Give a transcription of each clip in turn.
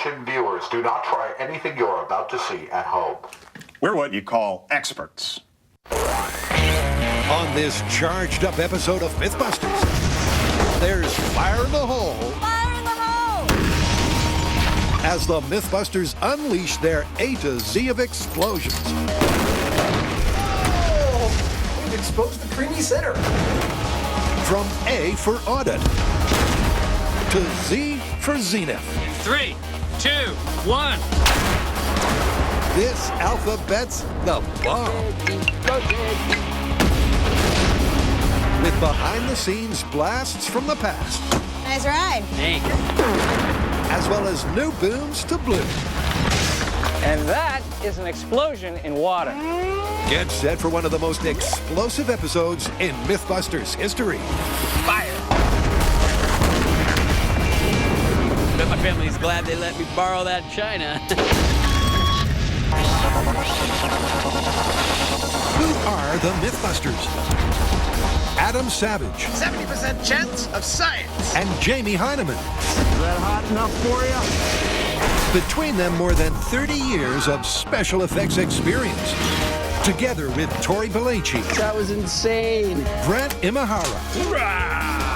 Attention viewers, do not try anything you're about to see at home. We're what you call experts. On this charged up episode of Mythbusters, there's fire in the hole. Fire in the hole! As the Mythbusters unleash their A to Z of explosions. Oh! We've exposed the creamy center. From A for audit to Z for zenith. 3, 2, 1. This alphabet's the bomb. With behind-the-scenes blasts from the past. Nice ride. Thanks. As well as new booms to bloom. And that is an explosion in water. Get set for one of the most explosive episodes in Mythbusters history. Fire. Bet my family's glad they let me borrow that china. Who are the Mythbusters? Adam Savage 70% chance of science. and Jamie Heineman. Is that hot enough for you? Between them, more than 30 years of special effects experience. Together with Tori Belleci, That was insane. Brent Imahara,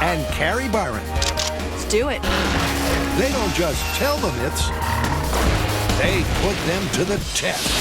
and Carrie Byron. Let's do it. They don't just tell the myths, they put them to the test.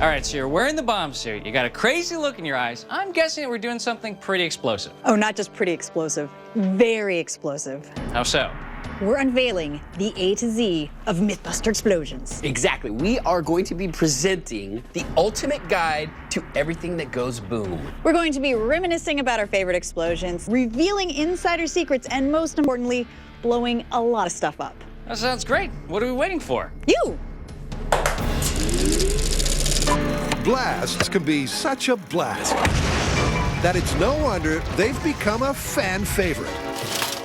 All right, so you're wearing the bomb suit. You got a crazy look in your eyes. I'm guessing that we're doing something pretty explosive. Oh, not just pretty explosive, very explosive. How so? We're unveiling the A to Z of Mythbuster explosions. Exactly. We are going to be presenting the ultimate guide to everything that goes boom. We're going to be reminiscing about our favorite explosions, revealing insider secrets, and most importantly, blowing a lot of stuff up. That sounds great. What are we waiting for? You! Blasts can be such a blast that it's no wonder they've become a fan favorite.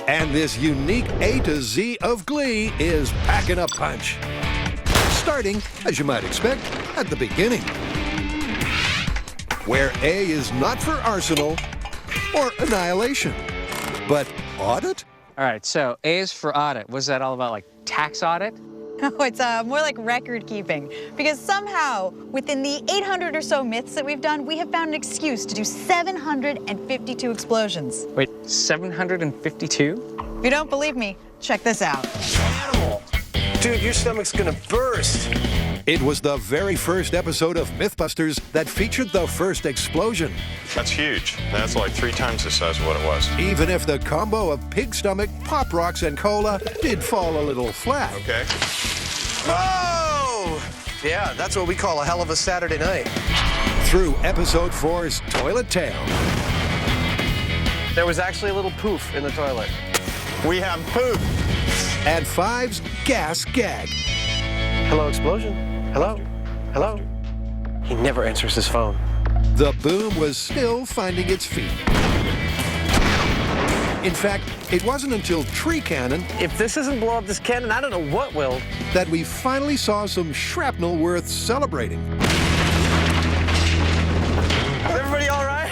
And this unique A to Z of Glee is packing a punch. Starting, as you might expect, at the beginning. Where A is not for arsenal or annihilation, but audit? All right, so A is for audit. What's that all about, like tax audit? Oh, it's more like record keeping. Because somehow, within the 800 or so myths that we've done, we have found an excuse to do 752 explosions. Wait, 752? If you don't believe me, check this out. Animal. Dude, your stomach's gonna burst. It was the very first episode of Mythbusters that featured the first explosion. That's huge. That's like 3 times the size of what it was. Even if the combo of pig stomach, Pop Rocks, and cola did fall a little flat. Okay. Oh! Yeah, that's what we call a hell of a Saturday night. Through episode 4's Toilet Tale. There was actually a little poof in the toilet. We have poop. And 5's Gas Gag. Hello, explosion. Hello? Hello? He never answers his phone. The boom was still finding its feet. In fact, it wasn't until Tree Cannon If this doesn't blow up this cannon, I don't know what will. that we finally saw some shrapnel worth celebrating. Is everybody all right?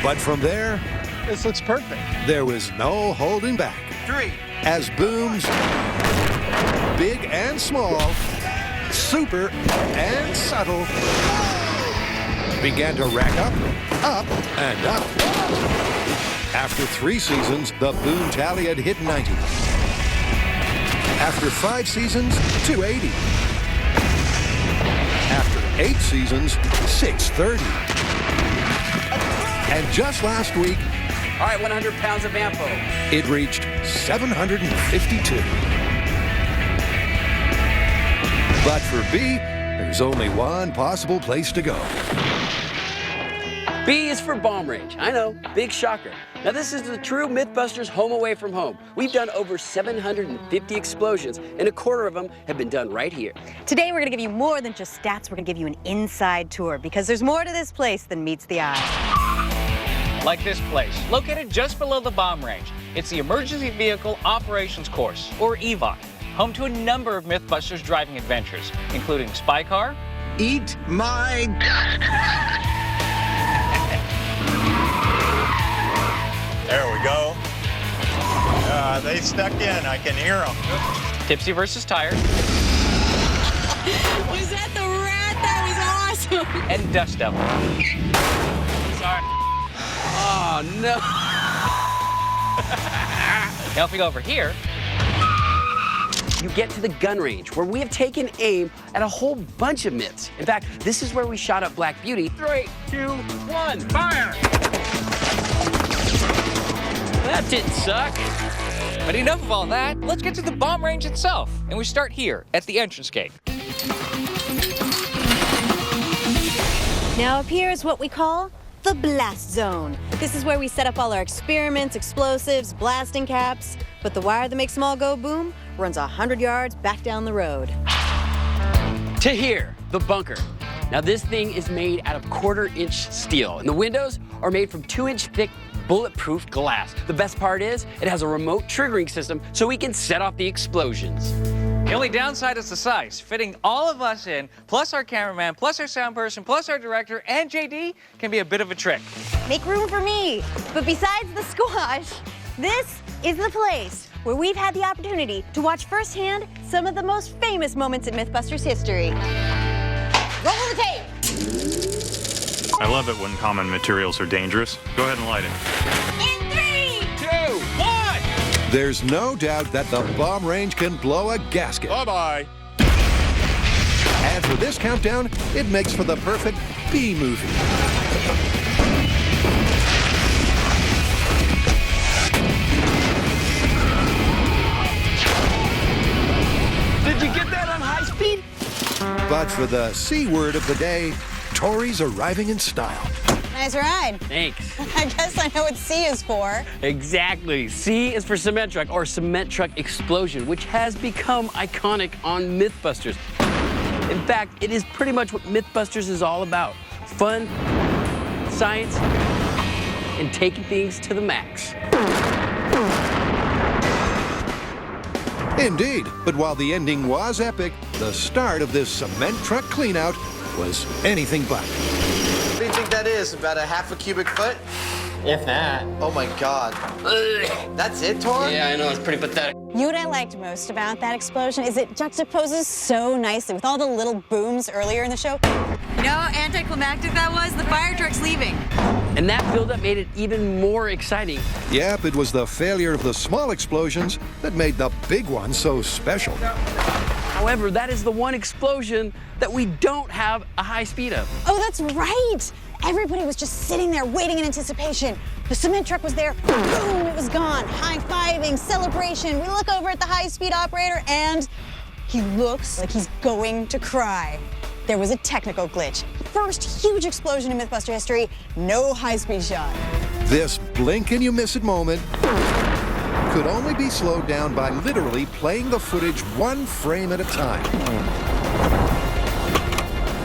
But from there, This looks perfect. there was no holding back. 3. As booms, big and small, super and subtle, began to rack up, and up. After 3 seasons, the boom tally had hit 90. After 5 seasons, 280. After 8 seasons, 630. And just last week, All right, 100 pounds of ammo. it reached 752. But for B, there's only one possible place to go. B is for bomb range. I know, big shocker. Now this is the true Mythbusters home away from home. We've done over 750 explosions, and a quarter of them have been done right here. Today, we're going to give you more than just stats. We're going to give you an inside tour because there's more to this place than meets the eye. Like this place, located just below the bomb range. It's the Emergency Vehicle Operations Course, or EVOC, home to a number of Mythbusters driving adventures, including Spy Car, eat my... There we go. They stuck in. I can hear them. Tipsy versus tired. Was that the rat? That was awesome. And Dust Devil. Sorry. Oh, no. Now if we go over here, You get to the gun range, where we have taken aim at a whole bunch of myths. In fact, this is where we shot up Black Beauty. 3, 2, 1, fire! that didn't suck. But enough of all that, let's get to the bomb range itself. And we start here, at the entrance gate. Now up here is what we call the blast zone. This is where we set up all our experiments, explosives, blasting caps. But the wire that makes them all go boom runs 100 yards back down the road. To here, the bunker. Now this thing is made out of 1/4-inch steel, and the windows are made from 2-inch thick bulletproof glass. The best part is it has a remote triggering system so we can set off the explosions. The only downside is the size. Fitting all of us in, plus our cameraman, plus our sound person, plus our director, and JD can be a bit of a trick. Make room for me. But besides the squash, this is the place where we've had the opportunity to watch firsthand some of the most famous moments in Mythbusters history. Roll the tape. I love it when common materials are dangerous. Go ahead and light it. In 3, 2, 1! There's no doubt that the bomb range can blow a gasket. Bye-bye. And for this countdown, it makes for the perfect B movie. Did you get that on high speed? But for the C word of the day, Tori's arriving in style. Nice ride. Thanks. I guess I know what C is for. Exactly. C is for cement truck, or cement truck explosion, which has become iconic on Mythbusters. In fact, it is pretty much what Mythbusters is all about. Fun, science, and taking things to the max. Indeed, but while the ending was epic, the start of this cement truck cleanout was anything but. What do you think that is? About a half a cubic foot? If that. Oh my God. That's it, Tor? Yeah, I know, it's pretty pathetic. You know what I liked most about that explosion is it juxtaposes so nicely with all the little booms earlier in the show. You know how anticlimactic that was? The fire truck's leaving. And that buildup made it even more exciting. Yep, it was the failure of the small explosions that made the big one so special. However, that is the one explosion that we don't have a high speed of. Oh, that's right. Everybody was just sitting there waiting in anticipation. The cement truck was there, boom, it was gone. High-fiving, celebration. We look over at the high-speed operator and he looks like he's going to cry. There was a technical glitch. First huge explosion in Mythbuster history, no high-speed shot. This blink and you miss it moment could only be slowed down by literally playing the footage one frame at a time.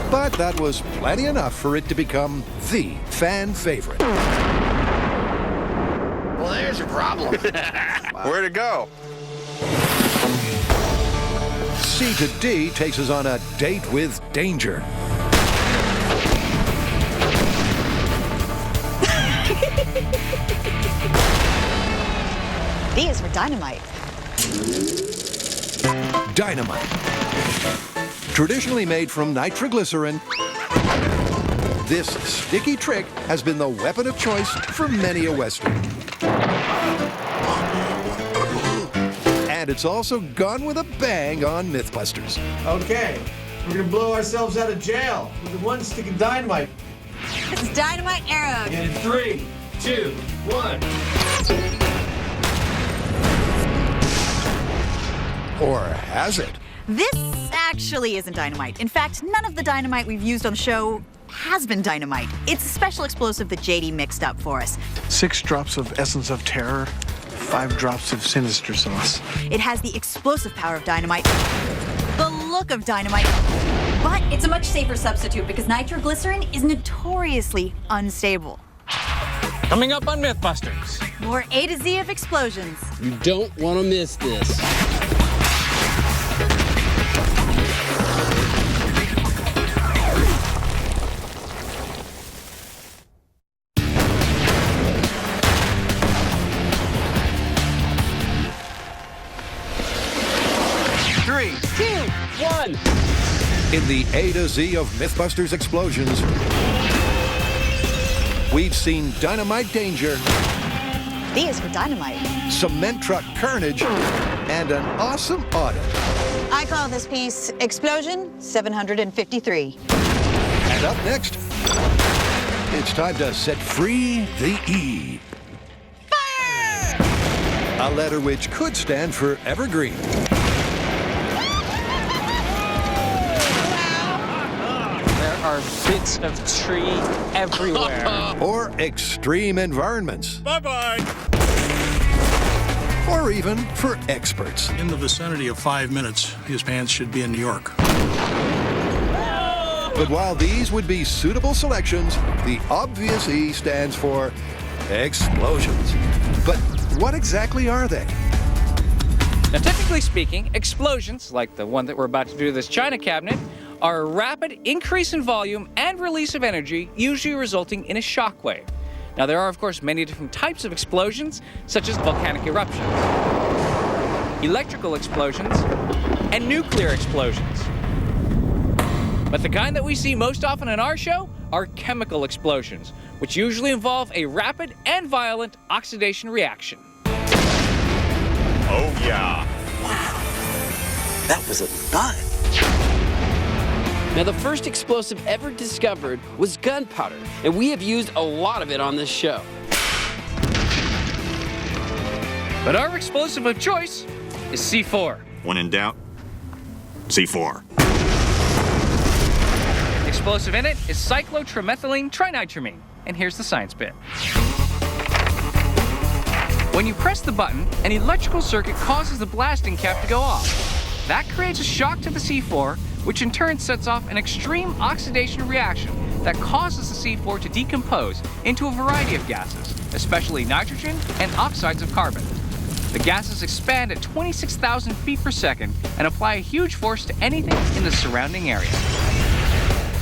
But that was plenty enough for it to become the fan favorite. Well, there's your problem. Where'd it go? C to D takes us on a date with danger. D is for dynamite. Dynamite. Traditionally made from nitroglycerin, this sticky trick has been the weapon of choice for many a Western. And it's also gone with a bang on Mythbusters. Okay, we're gonna blow ourselves out of jail with the one stick of dynamite. It's dynamite arrow. In 3, 2, 1. Or has it? This actually isn't dynamite. In fact, none of the dynamite we've used on the show has been dynamite. It's a special explosive that JD mixed up for us. 6 drops of essence of terror, 5 drops of sinister sauce. It has the explosive power of dynamite, the look of dynamite, but it's a much safer substitute because nitroglycerin is notoriously unstable. Coming up on Mythbusters. More A to Z of explosions. You don't want to miss this. In the A to Z of Mythbusters explosions, we've seen dynamite danger, D is for dynamite. cement truck carnage, and an awesome audit. I call this piece Explosion 753. And up next, it's time to set free the E. Fire! A letter which could stand for evergreen. There are bits of tree everywhere. Or extreme environments. Bye-bye. Or even for experts. In the vicinity of 5 minutes, his pants should be in New York. But while these would be suitable selections, the obvious E stands for explosions. But what exactly are they? Now, technically speaking, explosions, like the one that we're about to do to this china cabinet, are a rapid increase in volume and release of energy, usually resulting in a shock wave. Now, there are, of course, many different types of explosions, such as volcanic eruptions, electrical explosions, and nuclear explosions. But the kind that we see most often in our show are chemical explosions, which usually involve a rapid and violent oxidation reaction. Oh, yeah. That was a thud. Now, the first explosive ever discovered was gunpowder, and we have used a lot of it on this show. But our explosive of choice is C4. When in doubt, C4. Explosive in it is cyclotrimethylene trinitramine. And here's the science bit. When you press the button, an electrical circuit causes the blasting cap to go off. That creates a shock to the C4, which in turn sets off an extreme oxidation reaction that causes the C4 to decompose into a variety of gases, especially nitrogen and oxides of carbon. The gases expand at 26,000 feet per second and apply a huge force to anything in the surrounding area.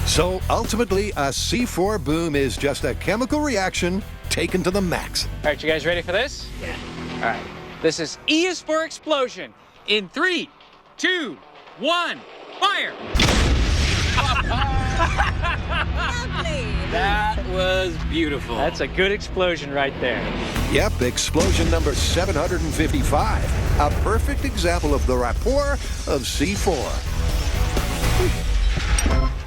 So ultimately, a C4 boom is just a chemical reaction taken to the max. All right, you guys ready for this? Yeah. All right. This is E is for explosion. In 3, 2, 1, fire! That was beautiful. That's a good explosion right there. Yep, explosion number 755. A perfect example of the rapport of C4.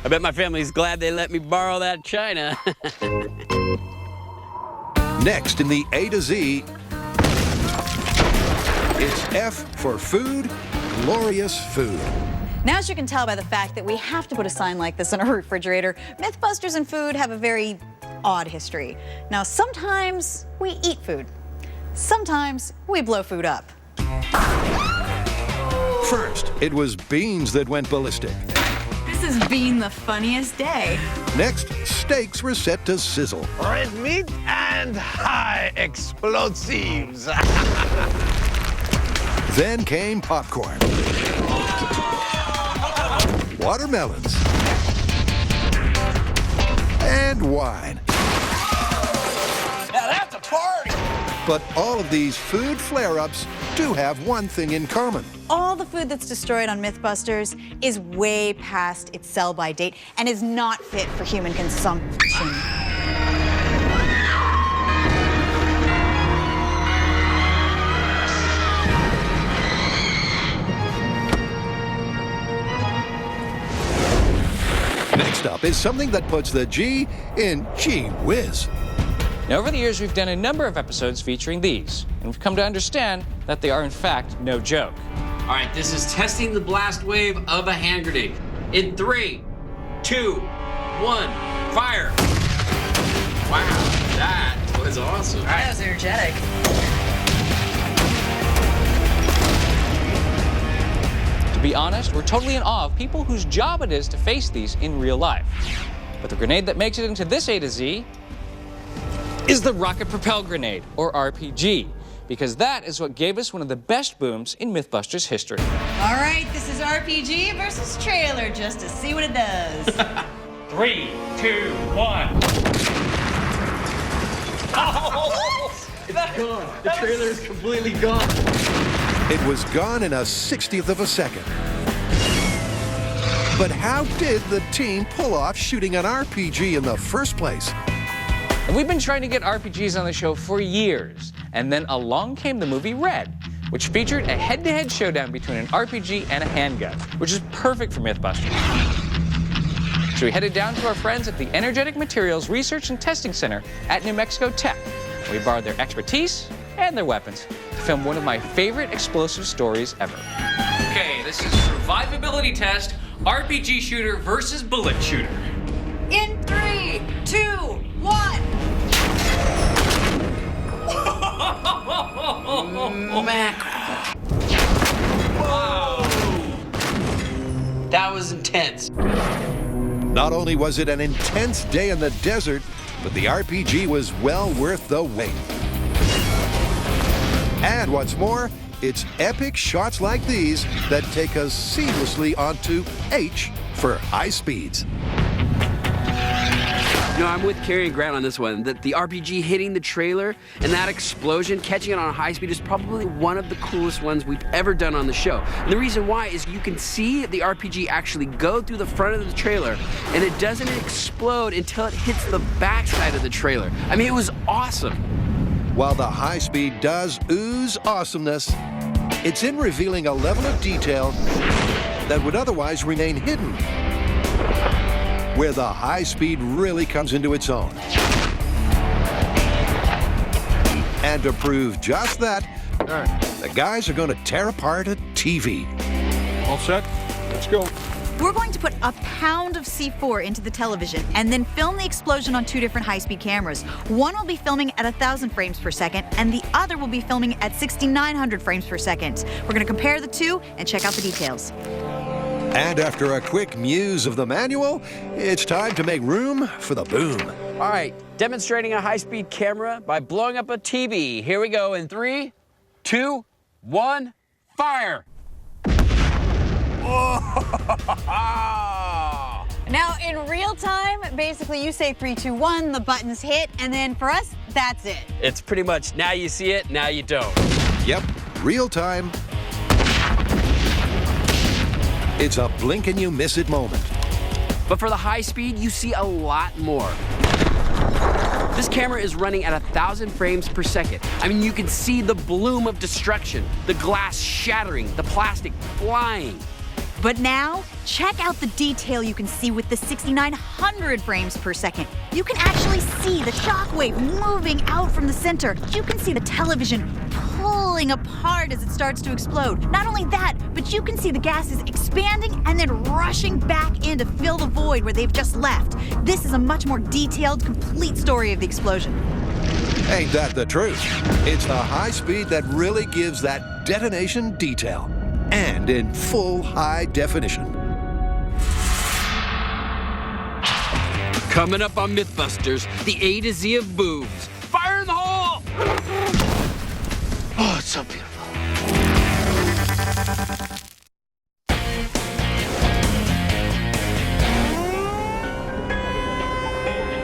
I bet my family's glad they let me borrow that china. Next in the A to Z, it's F for food, glorious food. Now, as you can tell by the fact that we have to put a sign like this on our refrigerator, Mythbusters and food have a very odd history. Now, sometimes we eat food. Sometimes we blow food up. First, it was beans that went ballistic. This has been the funniest day. Next, steaks were set to sizzle. Red meat and high explosives. Then came popcorn, watermelons, and wine. Now that's a party. But all of these food flare-ups do have one thing in common. All the food that's destroyed on Mythbusters is way past its sell-by date and is not fit for human consumption. Next up is something that puts the G in gee whiz. Now, over the years, we've done a number of episodes featuring these, and we've come to understand that they are, in fact, no joke. All right, this is testing the blast wave of a hand grenade. In 3, 2, 1, fire. Wow, that was awesome. That was energetic. To be honest, we're totally in awe of people whose job it is to face these in real life. But the grenade that makes it into this A to Z is the rocket propelled grenade, or RPG, because that is what gave us one of the best booms in Mythbusters history. All right, this is RPG versus trailer, just to see what it does. 3, 2, 1. Oh, it's gone. The trailer is completely gone. It was gone in a 60th of a second. But how did the team pull off shooting an RPG in the first place? And we've been trying to get RPGs on the show for years. And then along came the movie Red, which featured a head-to-head showdown between an RPG and a handgun, which is perfect for Mythbusters. So we headed down to our friends at the Energetic Materials Research and Testing Center at New Mexico Tech. We borrowed their expertise and their weapons to film one of my favorite explosive stories ever. Okay, this is survivability test, RPG shooter versus bullet shooter. In 3, 2, 1. Mackerel. Wow. That was intense. Not only was it an intense day in the desert, but the RPG was well worth the wait. And what's more, it's epic shots like these that take us seamlessly onto H for high speeds. No, I'm with Carrie and Grant on this one. That the RPG hitting the trailer and that explosion, catching it on high speed, is probably one of the coolest ones we've ever done on the show. And the reason why is you can see the RPG actually go through the front of the trailer, and it doesn't explode until it hits the backside of the trailer. I mean, it was awesome. While the high speed does ooze awesomeness, it's in revealing a level of detail that would otherwise remain hidden, where the high speed really comes into its own. And to prove just that, the guys are going to tear apart a TV. All set? Let's go. We're going to put a pound of C4 into the television and then film the explosion on 2 different high-speed cameras. One will be filming at 1,000 frames per second, and the other will be filming at 6,900 frames per second. We're going to compare the two and check out the details. And after a quick muse of the manual, it's time to make room for the boom. All right, demonstrating a high-speed camera by blowing up a TV. Here we go in 3, 2, 1, fire! Now, in real time, basically you say 3, 2, 1, the buttons hit, and then for us, that's it. It's pretty much now you see it, now you don't. Yep, real time. It's a blink and you miss it moment. But for the high speed, you see a lot more. This camera is running at 1,000 frames per second. I mean, you can see the bloom of destruction, the glass shattering, the plastic flying. But now, check out the detail you can see with the 6,900 frames per second. You can actually see the shockwave moving out from the center. You can see the television pulling apart as it starts to explode. Not only that, but you can see the gases expanding and then rushing back in to fill the void where they've just left. This is a much more detailed, complete story of the explosion. Ain't that the truth? It's the high speed that really gives that detonation detail, and in full high definition. Coming up on Mythbusters, the A to Z of boobs. Fire in the hole! Oh, it's so beautiful.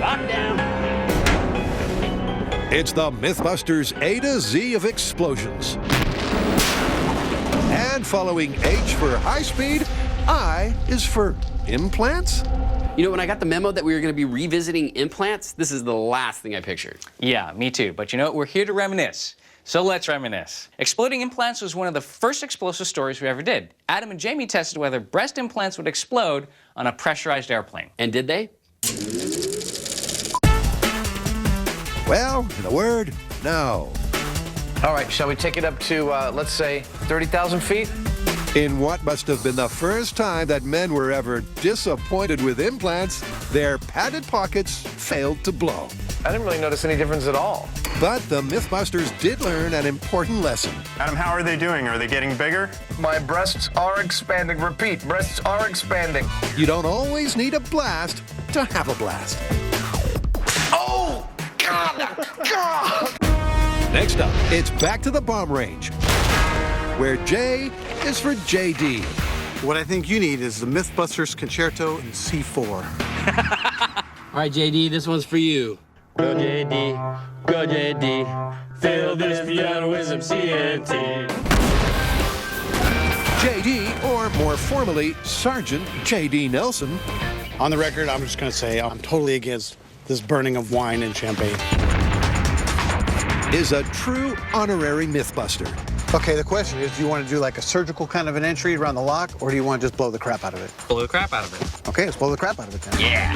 Lockdown. It's the Mythbusters A to Z of explosions. And following H for high speed, I is for implants? You know, when I got the memo that we were going to be revisiting implants, this is the last thing I pictured. Yeah, me too. But you know what? We're here to reminisce. So let's reminisce. Exploding implants was one of the first explosive stories we ever did. Adam and Jamie tested whether breast implants would explode on a pressurized airplane. And did they? Well, in a word, no. All right, shall we take it up to, let's say, 30,000 feet? In what must have been the first time that men were ever disappointed with implants, their padded pockets failed to blow. I didn't really notice any difference at all. But the Mythbusters did learn an important lesson. Adam, how are they doing? Are they getting bigger? My breasts are expanding. Repeat, breasts are expanding. You don't always need a blast to have a blast. Oh, God! God! Next up, it's back to the bomb range, where J is for JD. What I think you need is the Mythbusters Concerto in C4. All right, JD, this one's for you. Go, JD. Go, JD. Fill this piano with some CNT. JD, or more formally, Sergeant J.D. Nelson. On the record, I'm just going to say I'm totally against this burning of wine and champagne. Is a true honorary Mythbuster. Okay, the question is, do you want to do like a surgical kind of an entry around the lock, or do you want to just blow the crap out of it? Blow the crap out of it. Okay, let's blow the crap out of it then. Yeah.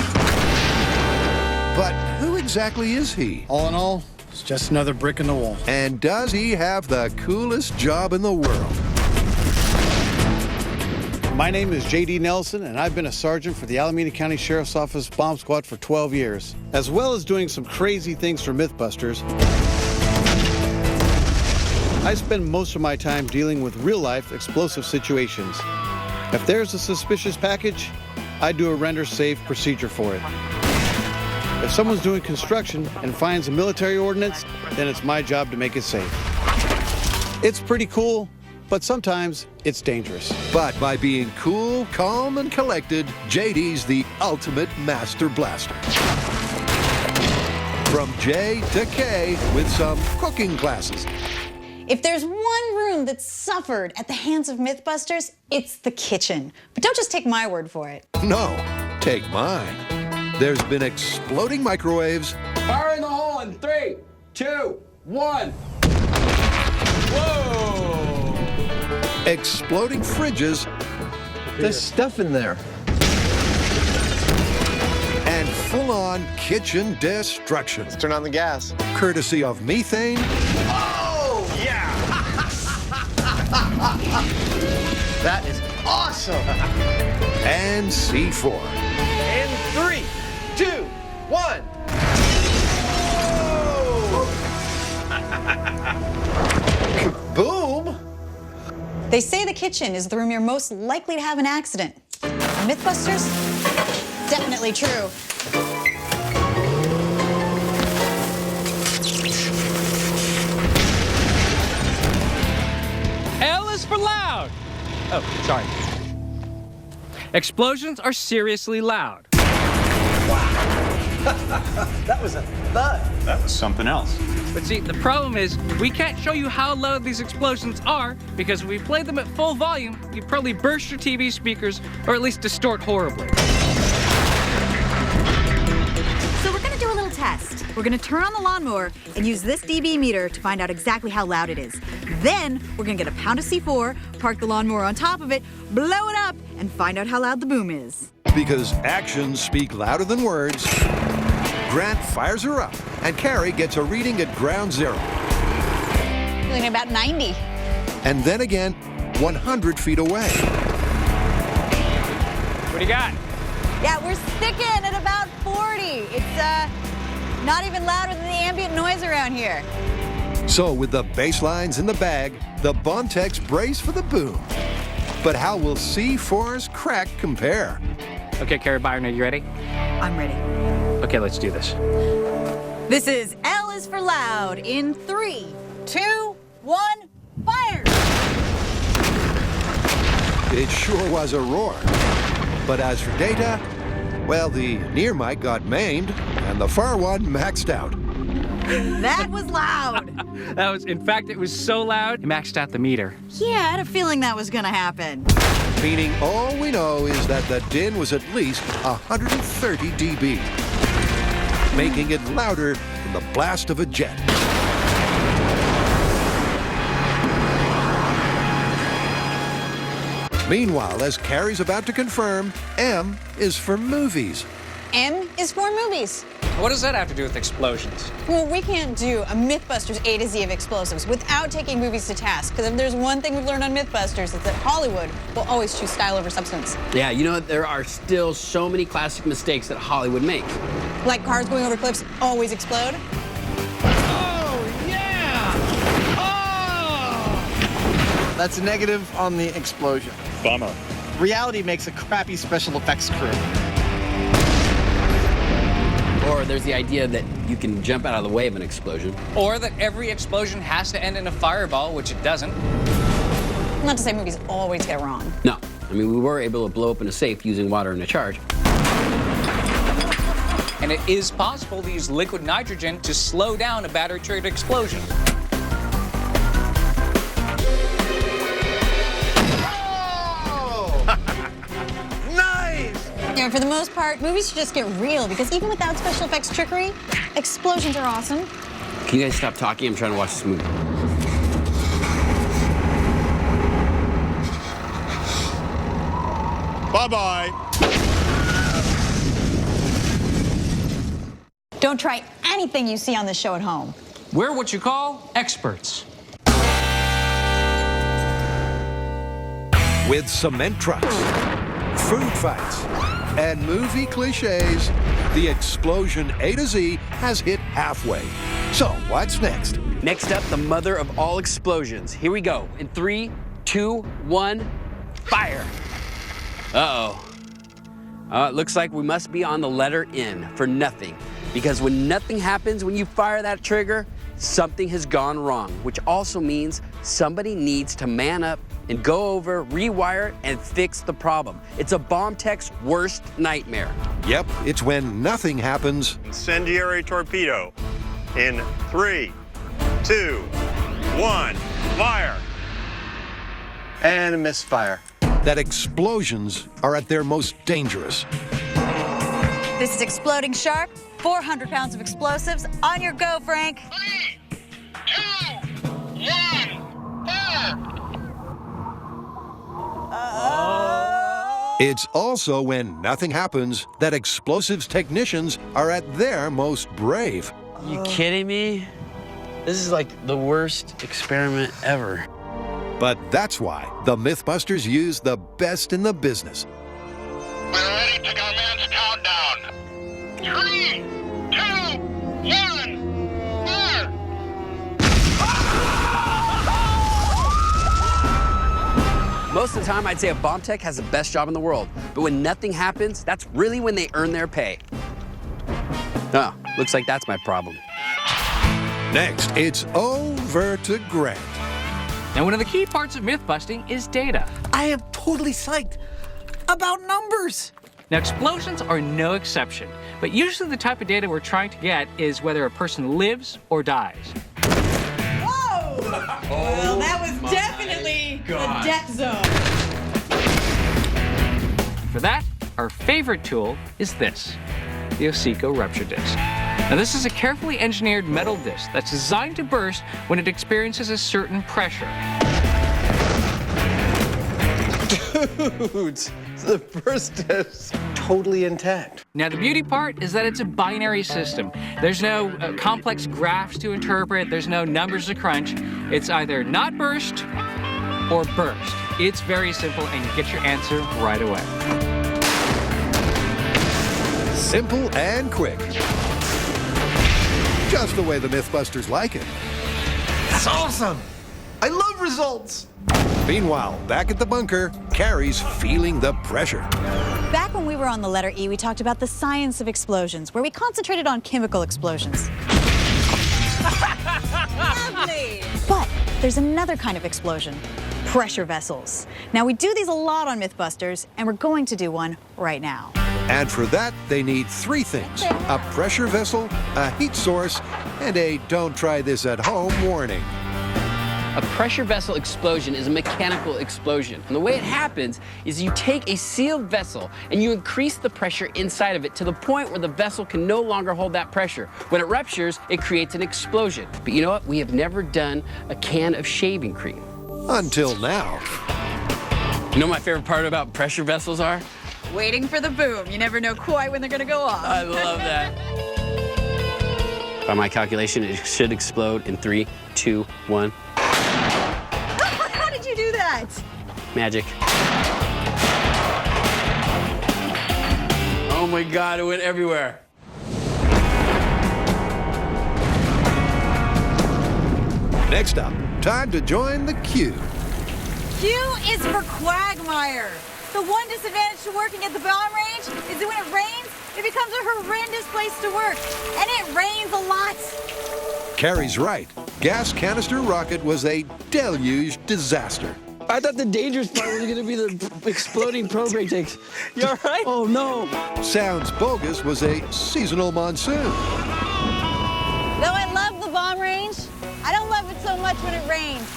But who exactly is he? All in all, it's just another brick in the wall. And does he have the coolest job in the world? My name is J.D. Nelson, and I've been a sergeant for the Alameda County Sheriff's Office Bomb Squad for 12 years, as well as doing some crazy things for Mythbusters. I spend most of my time dealing with real-life explosive situations. If there's a suspicious package, I do a render-safe procedure for it. If someone's doing construction and finds a military ordnance, then it's my job to make it safe. It's pretty cool, but sometimes it's dangerous. But by being cool, calm, and collected, JD's the ultimate master blaster. From J to K with some cooking classes. If there's one room that suffered at the hands of Mythbusters, it's the kitchen. But don't just take my word for it. No, take mine. There's been exploding microwaves. Fire in the hole in 3, 2, 1. Whoa! Exploding fridges. There's stuff in there. And full-on kitchen destruction. Let's turn on the gas. Courtesy of methane. That is awesome. And C4. In 3, 2, 1. Boom! They say the kitchen is the room you're most likely to have an accident. Mythbusters? Definitely true. L is for loud. Oh, sorry. Explosions are seriously loud. That was a thud. That was something else. But see, the problem is we can't show you how loud these explosions are because if we played them at full volume, you'd probably burst your TV speakers or at least distort horribly. So we're gonna do a little test. We're gonna turn on the lawnmower and use this dB meter to find out exactly how loud it is. Then we're gonna get a pound of C4, park the lawnmower on top of it, blow it up, and find out how loud the boom is. Because actions speak louder than words, Grant fires her up, and Carrie gets a reading at ground zero. Feeling about 90. And then again, 100 feet away. What do you got? Yeah, we're sticking at about 40. It's not even louder than the ambient noise around here. So with the baselines in the bag, the Bontecs brace for the boom. But how will C4's crack compare? Okay, Carrie Byron, are you ready? I'm ready. Okay, let's do this. This is L is for loud in 3, 2, 1, fire! It sure was a roar. But as for data, well, the near mic got maimed, and the far one maxed out. That was loud. In fact, it was so loud, it maxed out the meter. Yeah, I had a feeling that was gonna happen. Meaning all we know is that the din was at least 130 dB, making it louder than the blast of a jet. Meanwhile, as Carrie's about to confirm, M is for movies. M is for movies. What does that have to do with explosions? Well, we can't do a Mythbusters A to Z of explosives without taking movies to task. Because if there's one thing we've learned on Mythbusters, it's that Hollywood will always choose style over substance. Yeah, you know, there are still so many classic mistakes that Hollywood makes. Like cars going over cliffs always explode. Oh, yeah! Oh! That's a negative on the explosion. Bummer. Reality makes a crappy special effects crew. Or there's the idea that you can jump out of the way of an explosion. Or that every explosion has to end in a fireball, which it doesn't. Not to say movies always get it wrong. No, I mean, we were able to blow open a safe using water and a charge. And it is possible to use liquid nitrogen to slow down a battery-triggered explosion. Yeah, for the most part, movies should just get real because even without special effects trickery, explosions are awesome. Can you guys stop talking? I'm trying to watch this movie. Bye-bye. Don't try anything you see on this show at home. We're what you call experts. With cement trucks, food fights, and movie cliches, the explosion A to Z has hit halfway. So what's next? Next up, the mother of all explosions. Here we go. In 3, 2, 1, fire. Uh-oh. It looks like we must be on the letter N for nothing. Because when nothing happens when you fire that trigger, something has gone wrong, which also means somebody needs to man up and go over, rewire, and fix the problem. It's a bomb tech's worst nightmare. Yep, it's when nothing happens. Incendiary torpedo. In 3, 2, 1, fire. And a misfire. That explosions are at their most dangerous. This is Exploding Shark. 400 pounds of explosives. On your go, Frank. 3, 2, 1, fire! It's also when nothing happens that explosives technicians are at their most brave. You kidding me? This is like the worst experiment ever. But that's why the Mythbusters use the best in the business. We're ready to commence countdown. 3, 2, 1, fire! Most of the time, I'd say a bomb tech has the best job in the world. But when nothing happens, that's really when they earn their pay. Oh, looks like that's my problem. Next, it's over to Grant. Now, one of the key parts of myth-busting is data. I am totally psyched about numbers. Now, explosions are no exception, but usually the type of data we're trying to get is whether a person lives or dies. Whoa! Well, that was definitely the death zone. For that, our favorite tool is this, the Oseco rupture disc. Now, this is a carefully engineered metal disc that's designed to burst when it experiences a certain pressure. Dudes, the first is totally intact. Now, the beauty part is that it's a binary system. There's no complex graphs to interpret. There's no numbers to crunch. It's either not burst or burst. It's very simple, and you get your answer right away. Simple and quick. Just the way the Mythbusters like it. That's awesome. I love results. Meanwhile, back at the bunker, Carrie's feeling the pressure. Back when we were on the letter E, we talked about the science of explosions, where we concentrated on chemical explosions. Lovely. But there's another kind of explosion, pressure vessels. Now, we do these a lot on Mythbusters, and we're going to do one right now. And for that, they need 3 things: a pressure vessel, a heat source, and a don't try this at home warning. A pressure vessel explosion is a mechanical explosion. And the way it happens is you take a sealed vessel and you increase the pressure inside of it to the point where the vessel can no longer hold that pressure. When it ruptures, it creates an explosion. But you know what? We have never done a can of shaving cream. Until now. You know what my favorite part about pressure vessels are? Waiting for the boom. You never know quite when they're going to go off. I love that. By my calculation, it should explode in 3, 2, 1. How did you do that? Magic. Oh my God, it went everywhere. Next up, time to join the queue. Q is for quagmire. The one disadvantage to working at the bomb range is that when it rains, it becomes a horrendous place to work. And it rains a lot. Carrie's right. Gas canister rocket was a deluge disaster. I thought the dangerous part was going to be the exploding propane tanks. You all right? Oh, no. Sounds bogus was a seasonal monsoon. Though I love the bomb range, I don't love it so much when it rains.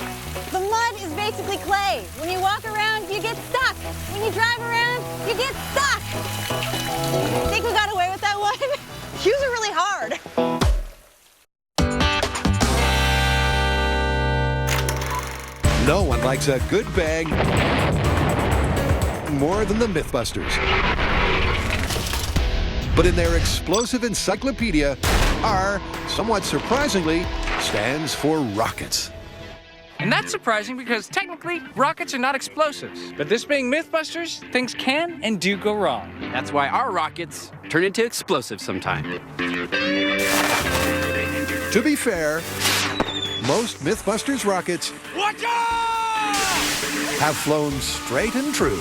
The mud is basically clay. When you walk around, you get stuck. When you drive around, you get stuck. Think we got away with that one? Shoes are really hard. No one likes a good bang more than the Mythbusters. But in their explosive encyclopedia, R, somewhat surprisingly, stands for rockets. And that's surprising because technically, rockets are not explosives. But this being Mythbusters, things can and do go wrong. That's why our rockets turn into explosives sometime. To be fair, most Mythbusters rockets have flown straight and true.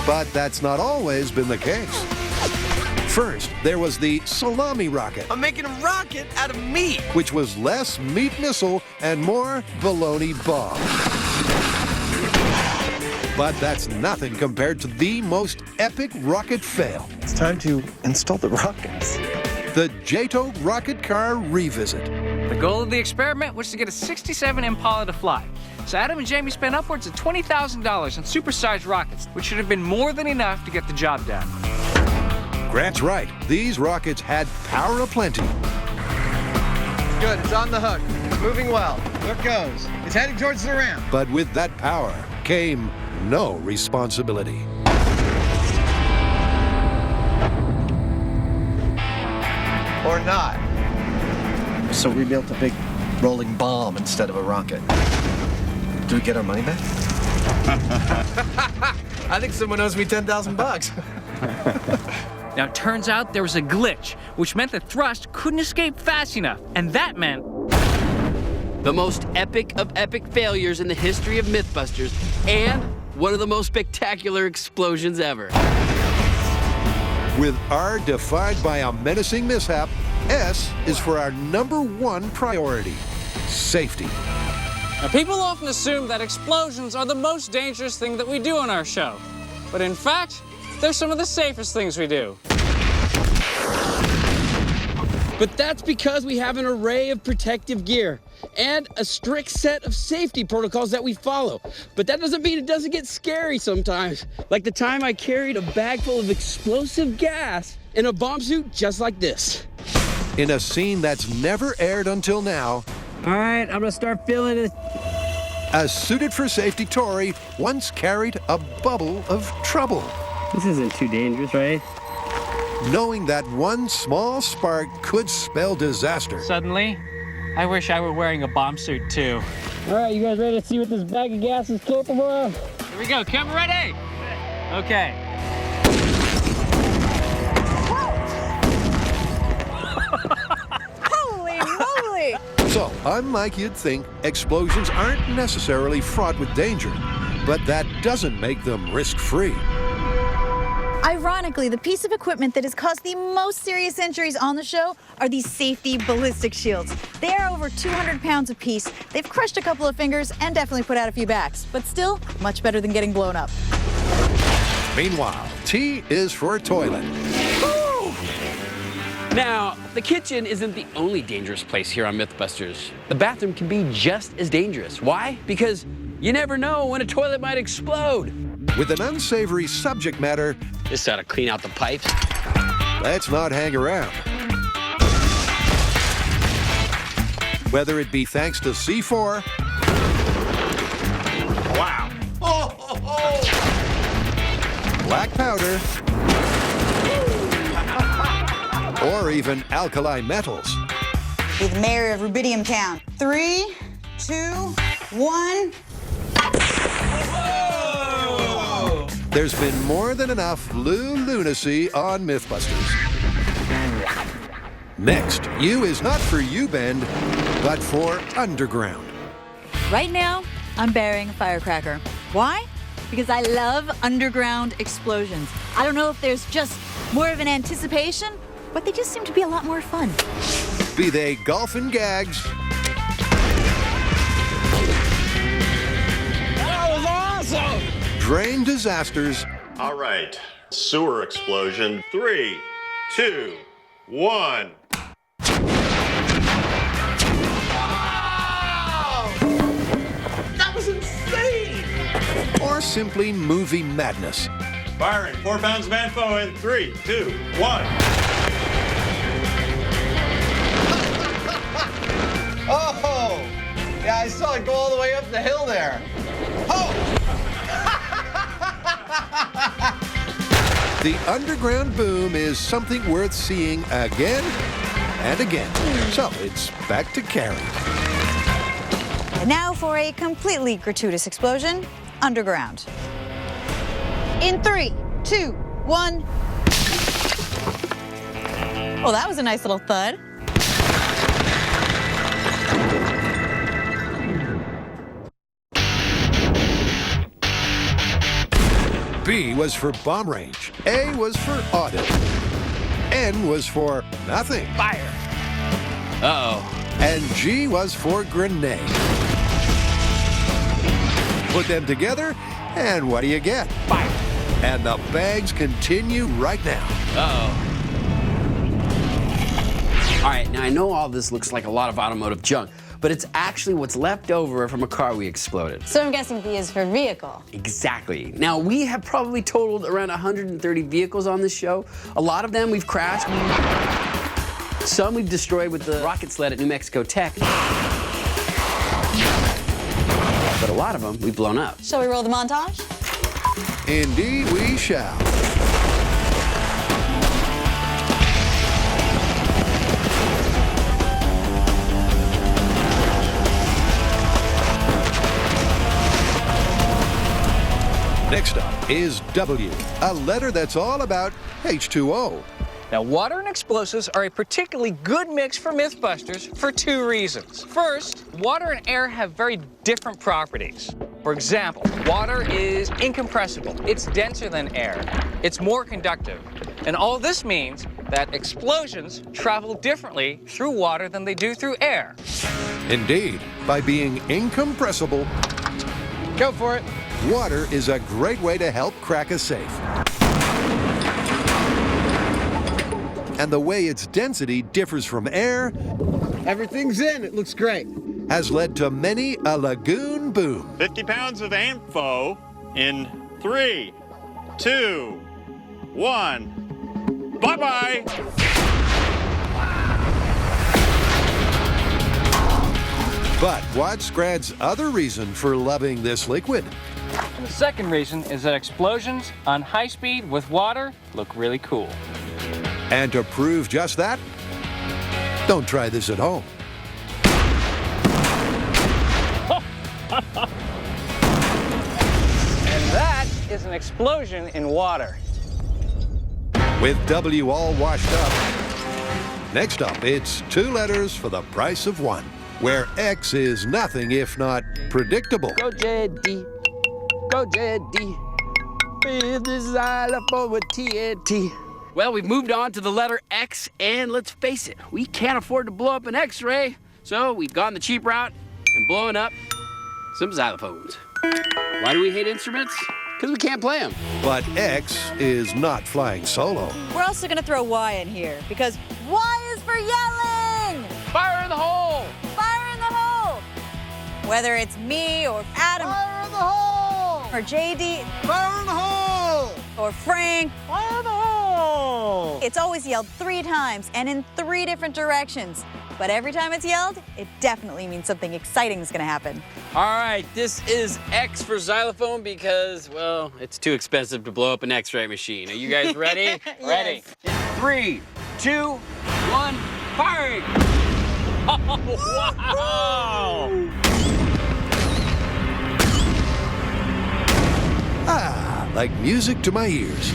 But that's not always been the case. First, there was the salami rocket. I'm making a rocket out of meat. Which was less meat missile and more baloney bomb. But that's nothing compared to the most epic rocket fail. It's time to install the rockets. The JATO rocket car revisit. The goal of the experiment was to get a 67 Impala to fly. So Adam and Jamie spent upwards of $20,000 on supersized rockets, which should have been more than enough to get the job done. Grant's right. These rockets had power aplenty. Good, it's on the hook. It's moving well. There it goes. It's heading towards the ramp. But with that power came no responsibility. Or not. So we built a big rolling bomb instead of a rocket. Do we get our money back? I think someone owes me $10,000. Now, it turns out there was a glitch, which meant the thrust couldn't escape fast enough. And that meant the most epic of epic failures in the history of Mythbusters and one of the most spectacular explosions ever. With R defined by a menacing mishap, S is for our #1 priority, safety. Now, people often assume that explosions are the most dangerous thing that we do on our show. But in fact, they're some of the safest things we do. But that's because we have an array of protective gear and a strict set of safety protocols that we follow. But that doesn't mean it doesn't get scary sometimes. Like the time I carried a bag full of explosive gas in a bomb suit just like this. In a scene that's never aired until now, all right, I'm gonna start feeling it. A suited for safety Tory once carried a bubble of trouble. This isn't too dangerous, right? Knowing that one small spark could spell disaster. Suddenly, I wish I were wearing a bomb suit too. All right, you guys ready to see what this bag of gas is capable of? Here we go, camera ready? Okay. Holy moly! So, unlike you'd think, explosions aren't necessarily fraught with danger, but that doesn't make them risk-free. Ironically, the piece of equipment that has caused the most serious injuries on the show are these safety ballistic shields. They are over 200 pounds apiece. They've crushed a couple of fingers and definitely put out a few backs, but still much better than getting blown up. Meanwhile, T is for toilet. Now, the kitchen isn't the only dangerous place here on Mythbusters. The bathroom can be just as dangerous. Why? Because you never know when a toilet might explode. With an unsavory subject matter, just ought to clean out the pipes. Let's not hang around. Whether it be thanks to C4, Wow. black powder, or even alkali metals. Be the mayor of Rubidium Town. 3, 2, 1. There's been more than enough lunacy on Mythbusters. Next, U is not for U-Bend, but for underground. Right now, I'm burying a firecracker. Why? Because I love underground explosions. I don't know if there's just more of an anticipation, but they just seem to be a lot more fun. Be they golf and gags, That was awesome! drain disasters, All right, sewer explosion. 3, 2, 1. or simply movie madness. Firing 4 pounds of info in 3, 2, 1. Oh! Yeah, I saw it go all the way up the hill there. Oh! The underground boom is something worth seeing again and again. So it's back to Carrie. And now for a completely gratuitous explosion underground. In 3, 2, 1. Oh, that was a nice little thud. B was for bomb range. A was for audit. N was for nothing. Fire. Uh-oh. And G was for grenade. Put them together, and what do you get? Fire. And the bags continue right now. Uh-oh. All right, now I know all this looks like a lot of automotive junk, but it's actually what's left over from a car we exploded. So I'm guessing V is for vehicle. Exactly. Now, we have probably totaled around 130 vehicles on this show. A lot of them we've crashed. Some we've destroyed with the rocket sled at New Mexico Tech. But a lot of them we've blown up. Shall we roll the montage? Indeed, we shall. Next up is W, a letter that's all about H2O. Now, water and explosives are a particularly good mix for Mythbusters for 2 reasons. First, water and air have very different properties. For example, water is incompressible. It's denser than air. It's more conductive. And all this means that explosions travel differently through water than they do through air. Indeed, by being incompressible, Go for it. water is a great way to help crack a safe. And the way its density differs from air Everything's in. It looks great. has led to many a lagoon boom. 50 pounds of info in 3, 2, 1. Bye-bye. But what's Grad's other reason for loving this liquid? And the second reason is that explosions on high speed with water look really cool. And to prove just that, don't try this at home. And that is an explosion in water. With W all washed up, next up, it's 2 letters for the price of 1, where X is nothing if not predictable. Go JD. Go JD. With the xylophone with TNT. Well, we've moved on to the letter X, and let's face it, we can't afford to blow up an X-ray, so we've gone the cheap route and blowing up some xylophones. Why do we hate instruments? Because we can't play them. But X is not flying solo. We're also going to throw Y in here because Y is for yelling! Fire in the hole! Fire in the hole! Whether it's me or Adam. Fire in the hole! Or JD. Fire in the hole! Or Frank. Fire in the hole! It's always yelled 3 times and in 3 different directions. But every time it's yelled, it definitely means something exciting is going to happen. All right, this is X for xylophone because, well, it's too expensive to blow up an X-ray machine. Are you guys ready? Yes. Ready. 3, 2, 1, firing! Oh, wow! Ah, like music to my ears.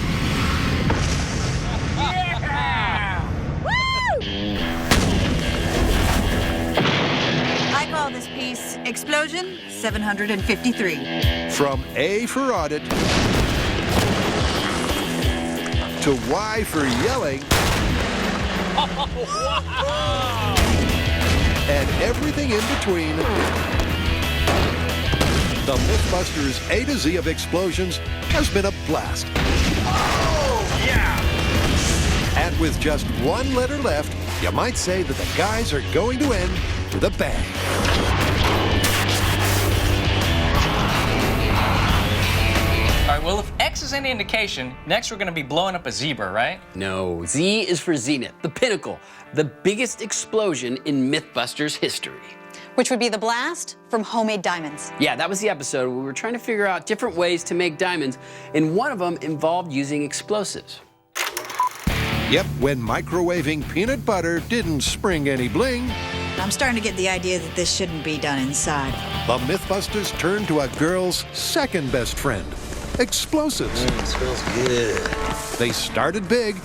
I call this piece Explosion 753. From A for audit to Y for yelling and everything in between, the Mythbusters A to Z of explosions has been a blast. Oh, yeah! And with just 1 letter left, you might say that the guys are going to end with a bang. right, well, if X is any indication, next we're going to be blowing up a zebra, right? No, Z is for Zenith, the pinnacle, the biggest explosion in Mythbusters history. Which would be the blast from homemade diamonds. Yeah, that was the episode where we were trying to figure out different ways to make diamonds, and one of them involved using explosives. Yep, when microwaving peanut butter didn't spring any bling, I'm starting to get the idea that this shouldn't be done inside. the Mythbusters turned to a girl's second best friend, explosives. It smells good. They started big,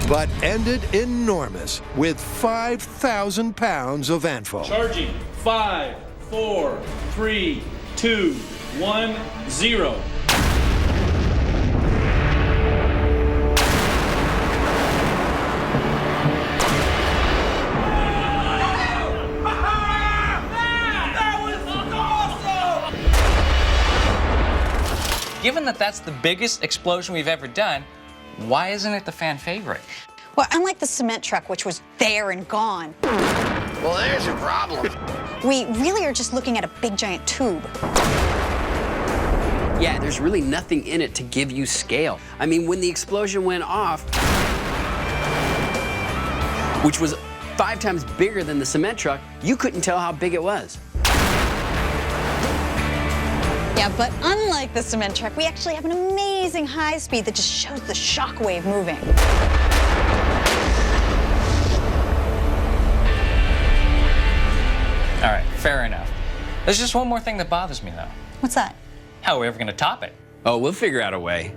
but ended enormous with 5,000 pounds of ANFO. Charging. 5, 4, 3, 2, 1, 0. Given that that's the biggest explosion we've ever done, why isn't it the fan favorite? Well, unlike the cement truck, which was there and gone, Well, there's your problem. we really are just looking at a big giant tube. Yeah, there's really nothing in it to give you scale. I mean, when the explosion went off, which was 5 times bigger than the cement truck, you couldn't tell how big it was. Yeah, but unlike the cement truck, we actually have an amazing high speed that just shows the shock wave moving. All right, fair enough. There's just one more thing that bothers me, though. What's that? How are we ever going to top it? Oh, we'll figure out a way.